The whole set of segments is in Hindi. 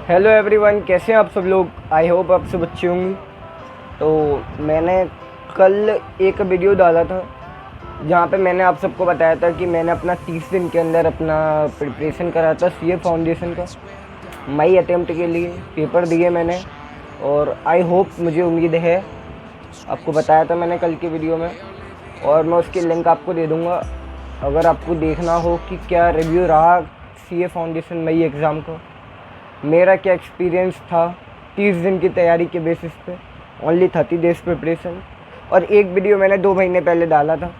हेलो एवरीवन, कैसे हैं आप सब लोग। आई होप आप सब अच्छे होंगे। तो मैंने कल एक वीडियो डाला था जहाँ पे मैंने आप सबको बताया था कि मैंने अपना 30 दिन के अंदर अपना प्रिपरेशन करा था सीए फाउंडेशन का। मई अटेम्प्ट के लिए पेपर दिए मैंने और आई होप, मुझे उम्मीद है, आपको बताया था मैंने कल की वीडियो में, और मैं उसकी लिंक आपको दे दूँगा अगर आपको देखना हो कि क्या रिव्यू रहा सीए फाउंडेशन मई एग्ज़ाम का, मेरा क्या एक्सपीरियंस था 30 दिन की तैयारी के बेसिस पे, ओनली 30 डेज प्रिपरेशन। और एक वीडियो मैंने 2 महीने पहले डाला था,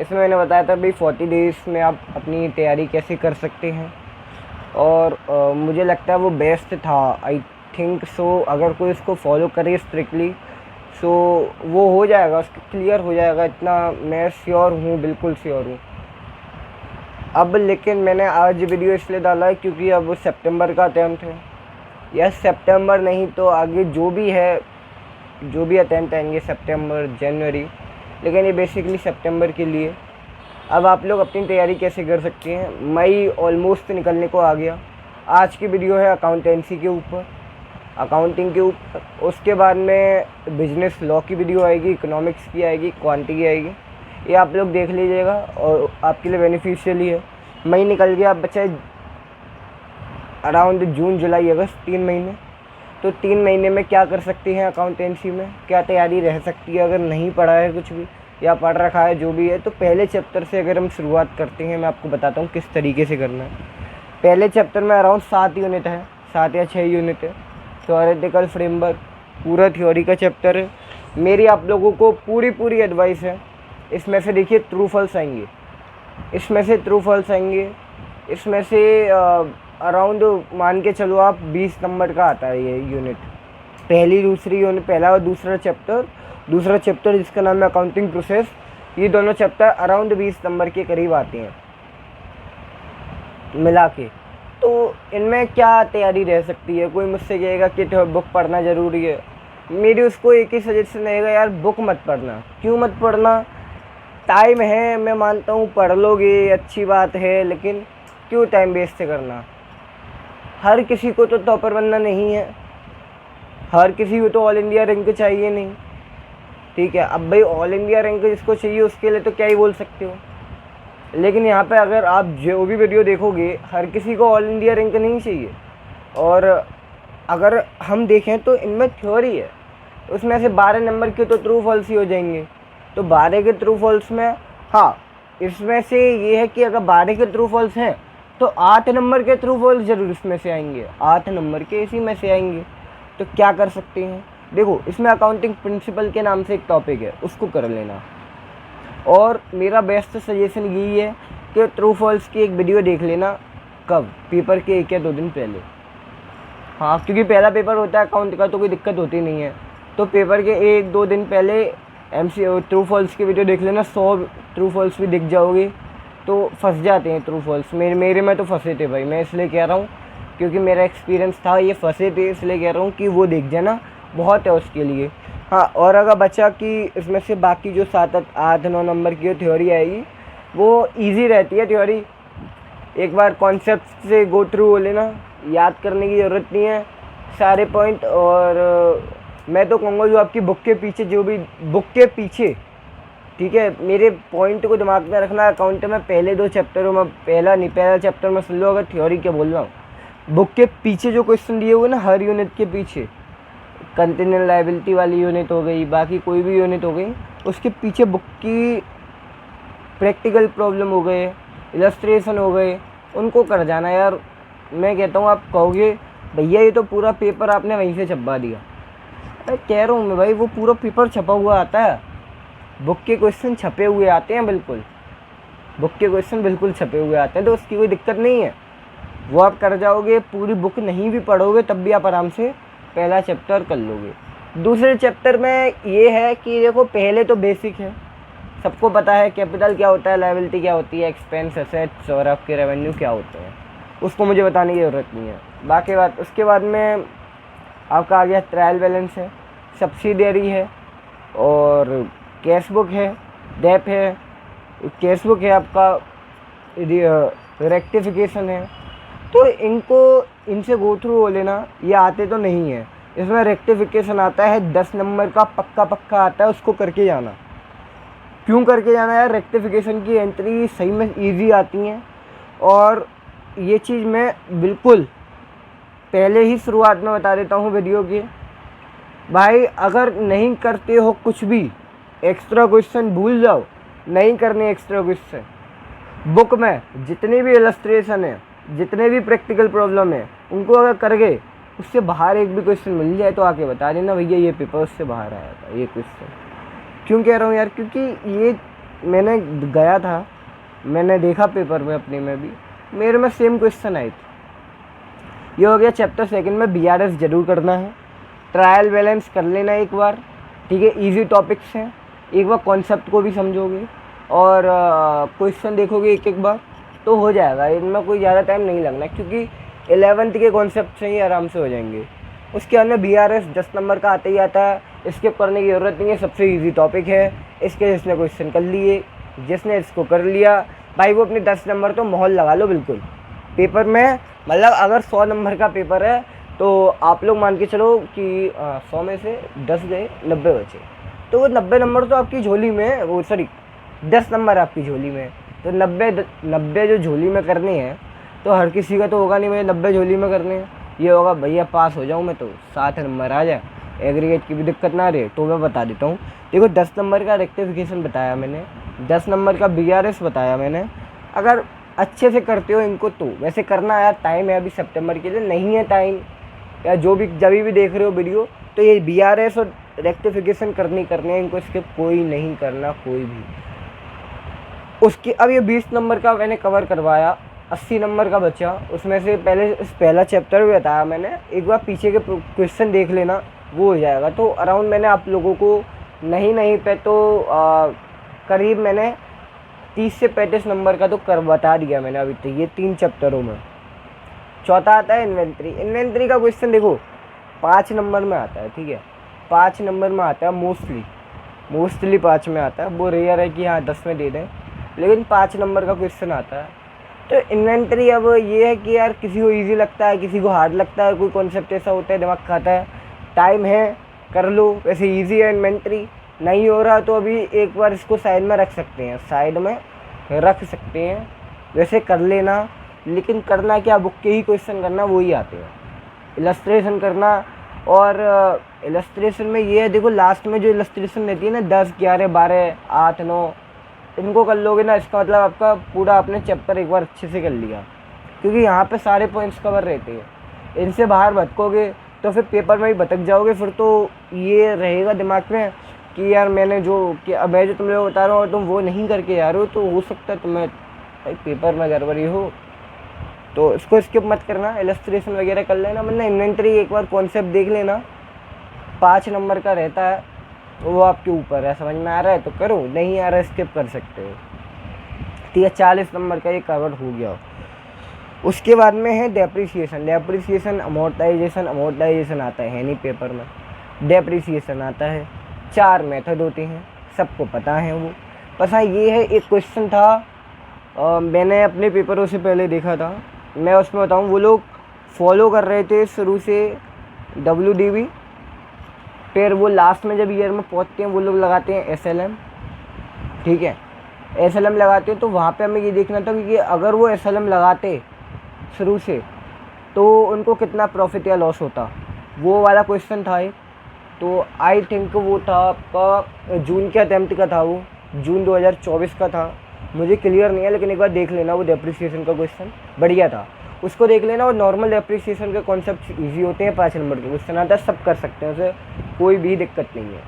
इसमें मैंने बताया था भाई 40 डेज़ में आप अपनी तैयारी कैसे कर सकते हैं, और मुझे लगता है वो बेस्ट था। आई थिंक सो अगर कोई इसको फॉलो करे स्ट्रिक्टली सो वो हो जाएगा, उसका क्लियर हो जाएगा, इतना मैं श्योर हूँ, बिल्कुल श्योर हूँ। अब लेकिन मैंने आज वीडियो इसलिए डाला है क्योंकि अब सितंबर का अटेम्प्ट है, या सितंबर नहीं तो आगे जो भी है, जो भी अटेम्प्ट आएंगे सितंबर जनवरी, लेकिन ये बेसिकली सितंबर के लिए। अब आप लोग अपनी तैयारी कैसे कर सकते हैं। मई ऑलमोस्ट निकलने को आ गया। आज की वीडियो है अकाउंटेंसी के ऊपर, अकाउंटिंग के ऊपर। उसके बाद में बिजनेस लॉ की वीडियो आएगी, इकोनॉमिक्स की आएगी, क्वांटिटी की आएगी। ये आप लोग देख लीजिएगा और आपके लिए बेनिफिशियल ही है। मई निकल गया, अब बचा अराउंड जून जुलाई अगस्त, 3 महीने। तो 3 महीने में क्या कर सकते हैं अकाउंटेंसी में, क्या तैयारी रह सकती है अगर नहीं पढ़ा है कुछ भी या पढ़ रखा है जो भी है। तो पहले चैप्टर से अगर हम शुरुआत करते हैं, मैं आपको बताता हूँ किस तरीके से करना है। पहले चैप्टर में अराउंड 7 यूनिट है, 7 या 6 यूनिट है। थ्योरेटिकल फ्रेमवर्क पूरा थ्योरी का चैप्टर है। मेरी आप लोगों को पूरी एडवाइस है, इसमें से देखिए ट्रू फॉल्स आएंगे, इसमें से ट्रू फॉल्स आएंगे, इसमें से अराउंड मान के चलो आप 20 नंबर का आता है ये यूनिट। पहली दूसरी यूनिट, पहला और दूसरा चैप्टर जिसका नाम है अकाउंटिंग प्रोसेस, ये दोनों चैप्टर अराउंड 20 नंबर के करीब आते हैं मिला के। तो इनमें क्या तैयारी रह सकती है। कोई मुझसे कहेगा कि बुक पढ़ना ज़रूरी है, मेरी उसको एक ही सजेशन रहेगा, यार बुक मत पढ़ना। क्यों मत पढ़ना, टाइम है, मैं मानता हूँ पढ़ लोगे अच्छी बात है, लेकिन क्यों टाइम वेस्ट करना। हर किसी को तो टॉपर बनना नहीं है, हर किसी को तो ऑल इंडिया रैंक चाहिए नहीं, ठीक है। अब भाई ऑल इंडिया रैंक जिसको चाहिए उसके लिए तो क्या ही बोल सकते हो, लेकिन यहाँ पे अगर आप जो भी वीडियो देखोगे, हर किसी को ऑल इंडिया रैंक नहीं चाहिए। और अगर हम देखें तो इनमें थ्योरी है, उसमें से 12 नंबर के तो ट्रू फॉल्स ही हो जाएंगे। तो 12 के ट्रू फॉल्स में, हाँ, इसमें से ये है कि अगर 12 के ट्रू फॉल्स हैं तो 8 नंबर के ट्रू फॉल्स जरूर इसमें से आएंगे, 8 नंबर के इसी में से आएंगे। तो क्या कर सकते हैं, देखो इसमें अकाउंटिंग प्रिंसिपल के नाम से एक टॉपिक है, उसको कर लेना। और मेरा बेस्ट सजेशन यही है कि ट्रू फॉल्स की एक वीडियो देख लेना, कब, पेपर के 1 या 2 दिन पहले। हाँ, क्योंकि पहला पेपर होता है अकाउंट का तो कोई दिक्कत होती नहीं है। तो पेपर के 1-2 दिन पहले ट्रू फॉल्स की वीडियो देख लेना, 100 ट्रू फॉल्स भी दिख जाओगे। तो फंस जाते हैं ट्रू फॉल्स, मेरे में तो फंसे थे भाई, मैं इसलिए कह रहा हूँ क्योंकि मेरा एक्सपीरियंस था, ये फंसे थे, इसलिए कह रहा हूँ कि वो देख जाना, बहुत है उसके लिए। हाँ, और अगर बचा कि इसमें से बाकी जो 7-8-9 नंबर की थ्योरी आएगी वो ईजी रहती है थ्योरी। एक बार कॉन्सेप्ट से गो थ्रू हो लेना, याद करने की ज़रूरत नहीं है सारे पॉइंट। और मैं तो कहूँगा जो आपकी बुक के पीछे, जो भी बुक के पीछे, ठीक है, मेरे पॉइंट को दिमाग में रखना। अकाउंट में पहले 2 चैप्टरों में, पहला चैप्टर में सुन लो अगर थ्योरी क्या बोल रहा हूँ, बुक के पीछे जो क्वेश्चन दिए हुए ना, हर यूनिट के पीछे, कंटिन्यूअल लायबिलिटी वाली यूनिट हो गई, बाकी कोई भी यूनिट हो गई, उसके पीछे बुक की प्रैक्टिकल प्रॉब्लम हो गए, इलस्ट्रेशन हो गए, उनको कर जाना यार। मैं कहता हूँ आप कहोगे भैया ये तो पूरा पेपर आपने वहीं से छपवा दिया। अरे कह रहा हूँ मैं भाई, वो पूरा पेपर छपा हुआ आता है, बुक के क्वेश्चन छपे हुए आते हैं, बिल्कुल बुक के क्वेश्चन बिल्कुल छपे हुए आते हैं, तो उसकी कोई दिक्कत नहीं है, वो आप कर जाओगे। पूरी बुक नहीं भी पढ़ोगे तब भी आप आराम से पहला चैप्टर कर लोगे। दूसरे चैप्टर में ये है कि देखो पहले तो बेसिक है, सबको पता है कैपिटल क्या होता है, लायबिलिटी क्या होती है, एक्सपेंस, एसेट्स और आपके रेवेन्यू क्या होते हैं, उसको मुझे बताने की ज़रूरत नहीं है। बाकी बात, उसके बाद में आपका आ गया ट्रायल बैलेंस है, सब्सिडियरी है, और कैश बुक है, डेप है। कैश बुक है आपका, रेक्टिफिकेशन है, तो इनसे गो थ्रू हो लेना, ये आते तो नहीं है। इसमें रेक्टिफिकेशन आता है 10 नंबर का, पक्का आता है, उसको करके जाना। क्यों करके जाना यार? रेक्टिफिकेशन की एंट्री सही में ईजी आती हैं, और ये चीज़ मैं बिल्कुल पहले ही शुरुआत में बता देता हूँ वीडियो की। भाई अगर नहीं करते हो कुछ भी, एक्स्ट्रा क्वेश्चन भूल जाओ, नहीं करने एक्स्ट्रा क्वेश्चन। बुक में जितने भी इलस्ट्रेशन है, जितने भी प्रैक्टिकल प्रॉब्लम है, उनको अगर कर गए, उससे बाहर एक भी क्वेश्चन मिल जाए तो आके बता देना भैया ये पेपर उससे बाहर आया था, ये क्वेश्चन। क्यों कह रहा हूँ यार? क्योंकि ये मैंने गया था, मैंने देखा पेपर में अपने में भी, मेरे में सेम क्वेश्चन आए थे। ये हो गया चैप्टर सेकंड में। BRS जरूर करना है, ट्रायल बैलेंस कर लेना एक बार, ठीक है। इजी टॉपिक्स हैं, एक बार कॉन्सेप्ट को भी समझोगे और क्वेश्चन देखोगे एक एक बार तो हो जाएगा। इनमें कोई ज़्यादा टाइम नहीं लगना, क्योंकि 11th के कॉन्सेप्ट से ही आराम से हो जाएंगे। उसके अंदर BRS 10 नंबर का आता ही आता है, स्किप करने की ज़रूरत नहीं है, सबसे इजी टॉपिक है। इसके जिसने क्वेश्चन कर लिए, जिसने इसको कर लिया, भाई वो अपने 10 नंबर तो माहौल लगा लो बिल्कुल पेपर में। मतलब अगर 100 नंबर का पेपर है तो आप लोग मान के चलो कि 100 में से 10 गए, 90 बचे, तो वो 90 नंबर तो आपकी झोली में, वो सॉरी 10 नंबर आपकी झोली में, तो 90 जो झोली में करने हैं, तो हर किसी का तो होगा नहीं मुझे 90 झोली में करने हैं। ये होगा भैया पास हो जाऊँ मैं तो 7 नंबर आ जाए, एग्रीगेट की भी दिक्कत ना रहे। तो मैं बता देता हूँ, देखो 10 नंबर का रेक्टिफिकेशन बताया मैंने, 10 नंबर का BRS बताया मैंने। अगर अच्छे से करते हो इनको तो वैसे करना यार, टाइम है अभी सितंबर के लिए, नहीं है टाइम या जो भी जब भी देख रहे हो वीडियो, तो ये BRS और रेक्टिफिकेशन करने हैं इनको, स्किप कोई नहीं करना कोई भी। उसकी अब ये 20 नंबर का मैंने कवर करवाया, 80 नंबर का बचा। उसमें से पहला चैप्टर भी बताया मैंने, एक बार पीछे के क्वेश्चन देख लेना, वो हो जाएगा। तो अराउंड मैंने आप लोगों को नहीं पे तो करीब मैंने 30 से 35 नंबर का तो कर बता दिया मैंने अभी तक, ये 3 चैप्टरों में। चौथा आता है इन्वेंट्री का क्वेश्चन। देखो 5 नंबर में आता है, ठीक है, 5 नंबर में आता है मोस्टली 5 में आता है। वो रेयर है कि हाँ 10 में दे दें, लेकिन 5 नंबर का क्वेश्चन आता है। तो इन्वेंट्री अब ये है कि यार किसी को इजी लगता है, किसी को हार्ड लगता है, कोई कॉन्सेप्ट ऐसा होता है दिमाग खाता है, टाइम है कर लो। वैसे इजी है इन्वेंट्री, नहीं हो रहा तो अभी एक बार इसको साइड में रख सकते हैं, साइड में रख सकते हैं, वैसे कर लेना। लेकिन करना क्या, बुक के ही क्वेश्चन करना, वो ही आते हैं। इलस्ट्रेशन करना, और इलस्ट्रेशन में ये है, देखो लास्ट में जो इलस्ट्रेशन रहती है ना 10, 11, 12, 8, 9, इनको कर लोगे ना, इसका मतलब आपका पूरा आपने चैप्टर एक बार अच्छे से कर लिया, क्योंकि यहाँ पे सारे पॉइंट्स कवर रहते हैं। इनसे बाहर भटकोगे तो फिर पेपर में ही भटक जाओगे। फिर तो ये रहेगा दिमाग में कि यार मैं जो तुम लोग बता रहा हूँ और तुम वो नहीं करके जा रहे हो, तो हो सकता है तुम्हें पेपर में गड़बड़ी हो। तो इसको स्किप मत करना, इलस्ट्रेशन वगैरह कर लेना, मतलब इन्वेंट्री एक बार कॉन्सेप्ट देख लेना। 5 नंबर का रहता है, वो आपके ऊपर है, समझ में आ रहा है तो करो, नहीं आ रहा है स्किप कर सकते हो। ठीक है, 40 नंबर का ये कवर हो गया। उसके बाद में है डेप्रिसिएशन, अमोर्टाइजेशन आता है नहीं पेपर में, डेप्रिसिएशन आता है। 4 मेथड होते हैं, सबको पता है वो। बस हाँ ये है, एक क्वेश्चन था मैंने अपने पेपरों से पहले देखा था, मैं उसमें बताऊँ, वो लोग फॉलो कर रहे थे शुरू से WDB, फिर वो लास्ट में जब ईयर में पहुँचते हैं वो लोग लगाते हैं SLM, ठीक है, SLM लगाते हैं। तो वहाँ पे हमें ये देखना था कि अगर वो SLM लगाते शुरू से तो उनको कितना प्रॉफिट या लॉस होता, वो वाला क्वेश्चन था एक। तो आई थिंक वो था आपका जून के अटैम्प्ट का था, वो जून 2024 का था, मुझे क्लियर नहीं है, लेकिन एक बार देख लेना, वो डेप्रिसिएशन का क्वेश्चन बढ़िया था, उसको देख लेना। और नॉर्मल डेप्रिसिएशन के कॉन्सेप्ट इजी होते हैं, 5 नंबर के क्वेश्चन आता है, सब कर सकते हैं, उसे कोई भी दिक्कत नहीं है,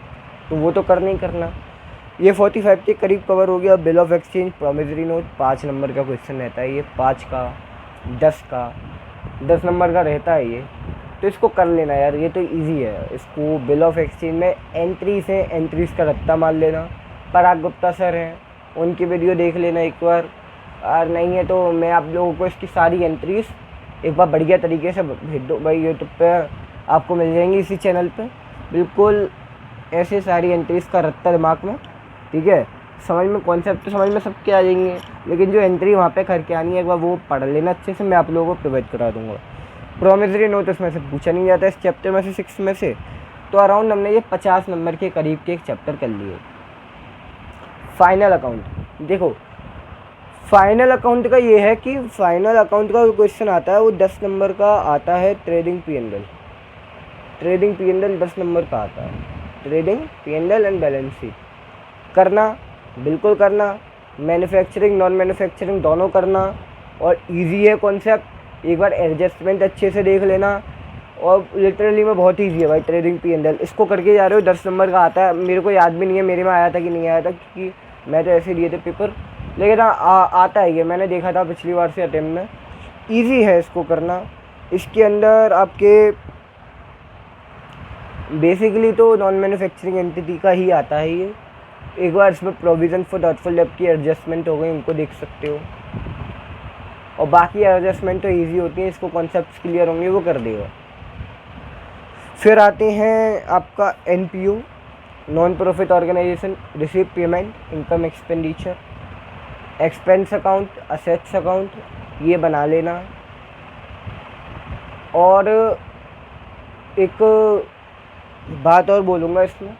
तो वो तो करना ही करना। ये 45 के करीब कवर हो गया। Bill of exchange, promissory note, 5 number का क्वेश्चन रहता है ये, 5 का, 10 नंबर का रहता है ये, तो इसको कर लेना यार, ये तो इजी है। इसको बिल ऑफ एक्सचेंज में एंट्रीज का रत्ता मार लेना। पराग गुप्ता सर हैं, उनकी वीडियो देख लेना एक बार, और नहीं है तो मैं आप लोगों को इसकी सारी एंट्रीज एक बार बढ़िया तरीके से भेज दो भाई, यूट्यूब पे आपको मिल जाएंगी, इसी चैनल पे बिल्कुल ऐसे सारी एंट्रीज का रत्ता दिमाग में, ठीक है। समझ में कॉन्सेप्ट समझ में सबके आ जाएंगे। लेकिन जो एंट्री वहाँ पे करके आनी है एक बार वो पढ़ लेना अच्छे से, मैं आप लोगों को प्रोवाइड करा दूँगा। प्रोमिसरी नोट इसमें से पूछा नहीं जाता इस चैप्टर में से 6 में से, तो अराउंड हमने ये 50 नंबर के करीब के एक चैप्टर कर लिए। फाइनल अकाउंट, देखो फाइनल अकाउंट का ये है कि फाइनल अकाउंट का क्वेश्चन आता है वो 10 नंबर का आता है। Trading P&L, trading P&L 10 number का आता है। Trading P&L and balance sheet करना, बिल्कुल करना, मैन्युफैक्चरिंग नॉन मैन्युफैक्चरिंग दोनों करना, और इजी है कॉन्सेप्ट, एक बार एडजस्टमेंट अच्छे से देख लेना, और लिटरली में बहुत ईजी है भाई ट्रेडिंग P&L। इसको करके जा रहे हो 10 नंबर का आता है, मेरे को याद भी नहीं है मेरे में आया था कि नहीं आया था, क्योंकि मैं तो ऐसे लिए थे पेपर, लेकिन आता है ये, मैंने देखा था पिछली बार से अटेम्प्ट में। ईजी है इसको करना। इसके अंदर आपके बेसिकली तो नॉन मैन्युफैक्चरिंग एंटिटी का ही आता है ये। एक बार इसमें प्रोविज़न फॉर डाउटफुल डेब्ट की एडजस्टमेंट हो गई, उनको देख सकते हो, और बाकी एडजस्टमेंट तो ईजी होती है, इसको कॉन्सेप्ट्स क्लियर होंगे वो कर देगा। फिर आते हैं आपका NPO, non profit organisation, receive payment, income expenditure, expense account, assets account, ये बना लेना। और एक बात और बोलूँगा इसमें,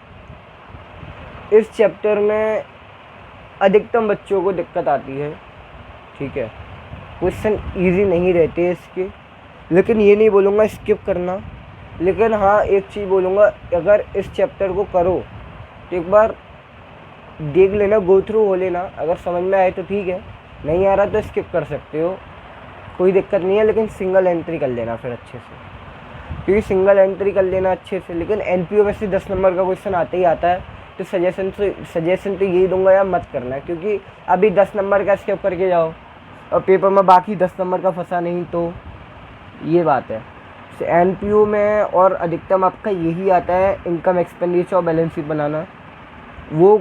इस चैप्टर में अधिकतम बच्चों को दिक्कत आती है, ठीक है, क्वेश्चन इजी नहीं रहते इसके, लेकिन ये नहीं बोलूँगा स्किप करना, लेकिन हाँ एक चीज़ बोलूँगा, अगर इस चैप्टर को करो तो एक बार देख लेना, गो थ्रू हो लेना, अगर समझ में आए तो ठीक है, नहीं आ रहा तो स्किप कर सकते हो, कोई दिक्कत नहीं है, लेकिन सिंगल एंट्री कर लेना फिर अच्छे से, क्योंकि सिंगल एंट्री कर लेना अच्छे से। लेकिन NPO में से 10 नंबर का क्वेश्चन आता ही आता है, तो सजेशन तो यही दूंगा यार, मत करना, क्योंकि अभी 10 नंबर का स्किप करके जाओ और पेपर में बाकी 10 नंबर का फंसा नहीं, तो ये बात है। NPO में और अधिकतम आपका यही आता है, इनकम एक्सपेंडिचर और बैलेंस शीट बनाना, वो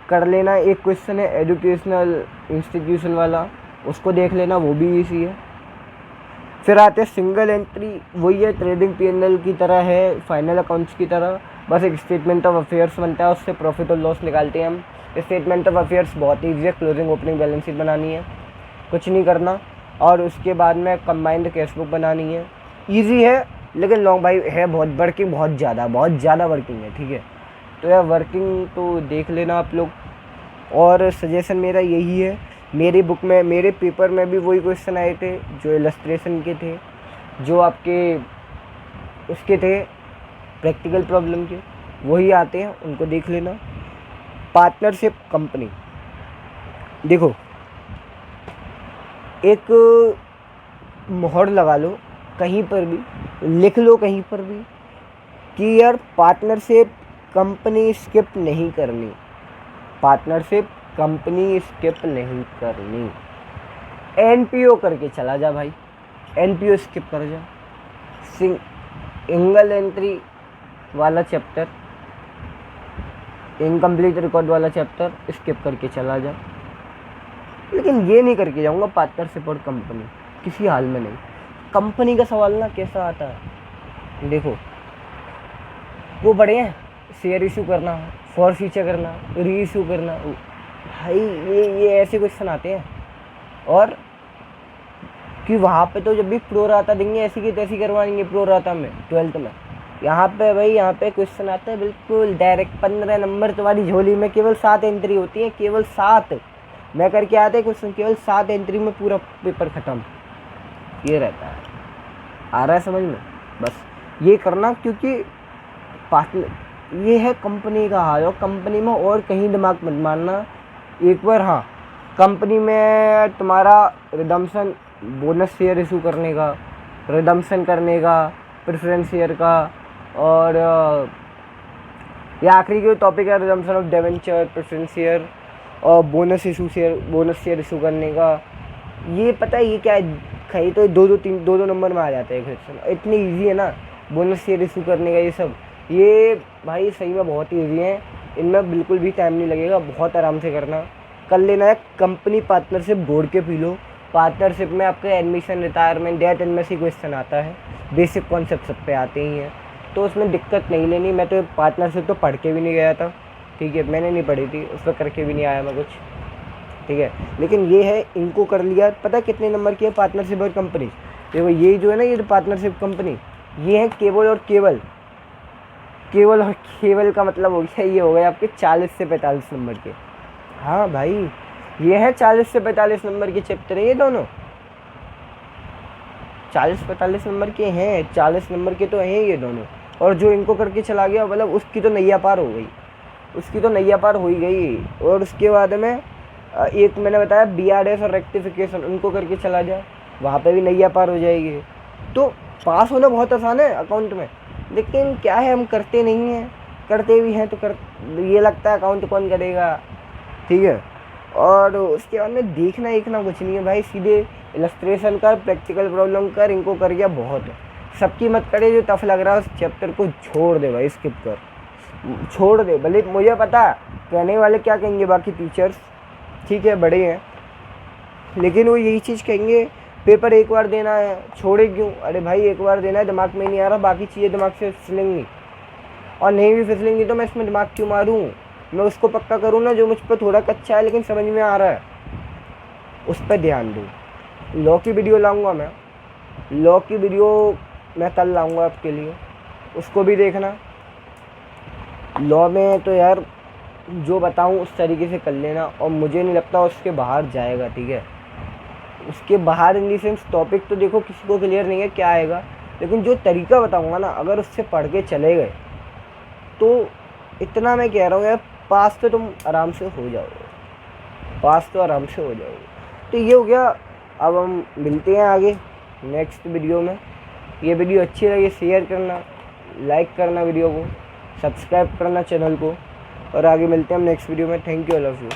कर लेना। एक क्वेश्चन है एजुकेशनल इंस्टीट्यूशन वाला, उसको देख लेना, वो भी इजी है। फिर आते हैं सिंगल एंट्री, वही है ट्रेडिंग P&L की तरह है, फाइनल अकाउंट्स की तरह, बस एक स्टेटमेंट ऑफ अफेयर्स बनता है, उससे प्रॉफिट और लॉस निकालते हैं हम। स्टेटमेंट ऑफ अफेयर्स बहुत ईजी है, क्लोजिंग ओपनिंग बैलेंस शीट बनानी है, कुछ नहीं करना, और उसके बाद में कंबाइंड कैश बुक बनानी है। ईजी है, लेकिन लॉन्ग भाई है, बहुत वर्किंग, बहुत ज़्यादा वर्किंग है, ठीक है, तो यार वर्किंग तो देख लेना आप लोग। और सजेशन मेरा यही है, मेरी बुक में, मेरे पेपर में भी वही क्वेश्चन आए थे जो इलस्ट्रेशन के थे, जो आपके उसके थे प्रैक्टिकल प्रॉब्लम के, वही आते हैं, उनको देख लेना। पार्टनरशिप कंपनी, देखो एक मोहर लगा लो कहीं पर भी, लिख लो कहीं पर भी कि यार पार्टनरशिप कंपनी स्किप नहीं करनी, पार्टनरशिप कंपनी स्किप नहीं करनी। NPO करके चला जा भाई, NPO स्किप कर जा, सिंगल एंट्री वाला चैप्टर, इनकम्प्लीट रिकॉर्ड वाला चैप्टर स्किप करके चला जा, लेकिन ये नहीं करके जाऊँगा पार्टनरशिप और कंपनी, किसी हाल में नहीं। कंपनी का सवाल ना कैसा आता है, देखो वो बड़े हैं, शेयर इशू करना, फॉर फ्यूचर करना, री इशू करना, भाई ये ऐसे क्वेश्चन आते हैं। और कि वहाँ पे तो जब भी प्रो राता देंगे ऐसी की तैसी करवाएंगे प्रो राता में 12th में, यहाँ पे भाई यहाँ पे क्वेश्चन आता है बिल्कुल डायरेक्ट 15 नंबर तुम्हारी झोली में, केवल 7 एंट्री होती है, केवल 7 मैं करके आते हैं क्वेश्चन, केवल 7 एंट्री में पूरा पेपर ख़त्म, ये रहता है। आ रहा है समझ में? बस ये करना, क्योंकि पार्टनर ये है कंपनी का हाल, और कंपनी में और कहीं दिमाग मत मारना। एक बार हाँ, कंपनी में तुम्हारा रिडम्पशन, बोनस शेयर इशू करने का, रिडम्पशन करने का, प्रेफरेंस शेयर का, और ये आखिरी जो टॉपिक है redemption of debenture, preference share और बोनस शेयर इशू करने का, ये पता है ये क्या है, कहीं तो दो नंबर में आ जाते हैं क्वेश्चन, इतनी ईजी है ना बोनस शेयर इशू करने का, ये सब ये भाई सही में बहुत ईजी है, इनमें बिल्कुल भी टाइम नहीं लगेगा, बहुत आराम से कर लेना है। कंपनी पार्टनरशिप बोर्ड के पी लो, पार्टनरशिप में आपके एडमिशन, रिटायरमेंट, डेथ, इनमें से क्वेश्चन आता है, बेसिक कॉन्सेप्ट सब पे आते ही हैं, तो उसमें दिक्कत नहीं लेनी। मैं तो पार्टनरशिप तो पढ़ के भी नहीं गया था, ठीक है, मैंने नहीं पढ़ी थी, उस पर करके भी नहीं आया मैं कुछ, ठीक है। लेकिन ये है, इनको कर लिया, पता है कितने नंबर की है पार्टनरशिप और कंपनी? देखो ये जो है ना, ये जो पार्टनरशिप कंपनी, ये है केबल और केबल। केबल और केबल का मतलब हो गया, ये हो गए आपके 40 से 45 नंबर के। हाँ भाई, ये है 40 से 45 नंबर के चैप्टर है ये दोनों। 40-45 नंबर के हैं, 40 नंबर के तो हैं ये दोनों। और जो इनको करके चला गया, मतलब उसकी तो नैया पार हो गई, उसकी तो नैया पार हो ही गई। और उसके बाद में एक मैंने बताया BRS और रेक्टिफिकेशन, उनको करके चला जाए, वहाँ पे भी नैया पार हो जाएगी। तो पास होना बहुत आसान है अकाउंट में, लेकिन क्या है, हम करते नहीं हैं, करते भी हैं तो ये लगता है अकाउंट कौन करेगा, ठीक है। और उसके बाद में देखना कुछ नहीं है भाई, सीधे इलस्ट्रेशन कर, प्रैक्टिकल प्रॉब्लम कर, इनको कर गया बहुत है। सबकी मत करे, जो टफ लग रहा है उस चैप्टर को छोड़ दे भाई, स्किप कर, छोड़ दे। भले मुझे पता कहने वाले क्या कहेंगे बाकी टीचर्स, ठीक है, बड़े हैं, लेकिन वो यही चीज़ कहेंगे पेपर एक बार देना है, छोड़े क्यों? अरे भाई एक बार देना है, दिमाग में नहीं आ रहा, बाकी चीज़ें दिमाग से फिसलेंगी, और नहीं भी फिसलेंगी तो मैं इसमें दिमाग क्यों मारूँ? मैं उसको पक्का करूँ ना जो मुझ पर थोड़ा कच्चा है लेकिन समझ में आ रहा है, उस पर ध्यान दूँ। लॉ की वीडियो लाऊंगा मैं, लॉ की वीडियो मैं कल लाऊंगा आपके लिए, उसको भी देखना। लॉ में तो यार जो बताऊं उस तरीके से कर लेना, और मुझे नहीं लगता उसके बाहर जाएगा, ठीक है। उसके बाहर इन दी सेंस टॉपिक तो देखो किसी को क्लियर नहीं है क्या आएगा, लेकिन जो तरीका बताऊंगा ना, अगर उससे पढ़ के चले गए तो इतना मैं कह रहा हूँ यार, पास तो तुम आराम से हो जाओगे, पास तो आराम से हो जाओगे। तो ये हो गया। अब हम मिलते हैं आगे नेक्स्ट वीडियो में। ये वीडियो अच्छी लगी शेयर करना, लाइक करना वीडियो को, सब्सक्राइब करना चैनल को, और आगे मिलते हैं हम नेक्स्ट वीडियो में। Thank you, I love you.